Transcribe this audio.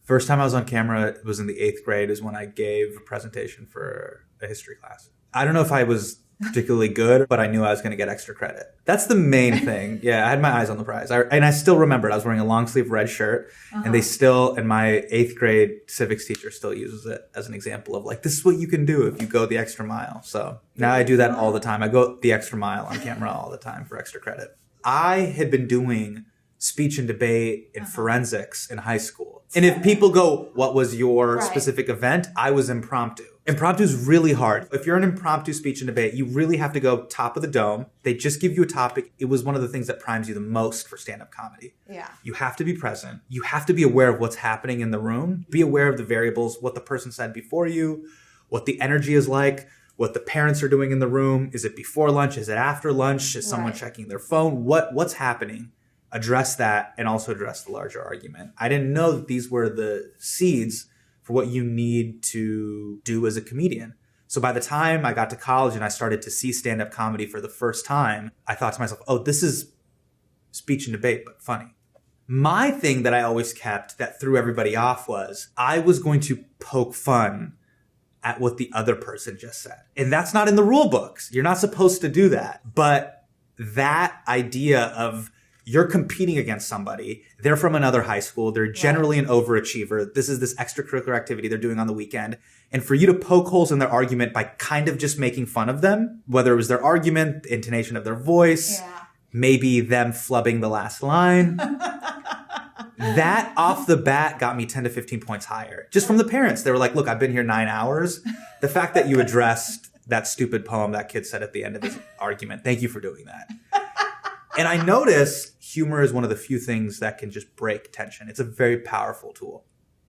First time I was on camera was in the 8th grade is when I gave a presentation for a history class. I don't know if I was particularly good, but I knew I was going to get extra credit. That's the main thing. Yeah, I had my eyes on the prize. And I still remember it. I was wearing a long sleeve red shirt and they still, and my 8th grade civics teacher still uses it as an example of like, this is what you can do if you go the extra mile. So now I do that all the time. I go the extra mile on camera all the time for extra credit. I had been doing speech and debate in forensics in high school. And if people go, what was your specific event? I was impromptu. Impromptu is really hard. If you're an impromptu speech and debate, you really have to go top of the dome. They just give you a topic. It was one of the things that primes you the most for stand-up comedy. Yeah. You have to be present. You have to be aware of what's happening in the room. Be aware of the variables, what the person said before you, what the energy is like, what the parents are doing in the room. Is it before lunch? Is it after lunch? Is someone checking their phone? What's happening? Address that and also address the larger argument. I didn't know that these were the seeds for what you need to do as a comedian. So by the time I got to college and I started to see stand-up comedy for the first time, I thought to myself, oh, this is speech and debate, but funny. My thing that I always kept that threw everybody off was I was going to poke fun at what the other person just said. And that's not in the rule books. You're not supposed to do that. But that idea of you're competing against somebody. They're from another high school. They're generally an overachiever. This is this extracurricular activity they're doing on the weekend. And for you to poke holes in their argument by kind of just making fun of them, whether it was their argument, the intonation of their voice, maybe them flubbing the last line, that off the bat got me 10 to 15 points higher. Just from the parents. They were like, look, I've been here 9 hours. The fact that you addressed that stupid poem that kid said at the end of his argument, thank you for doing that. And I noticed humor is one of the few things that can just break tension. It's a very powerful tool.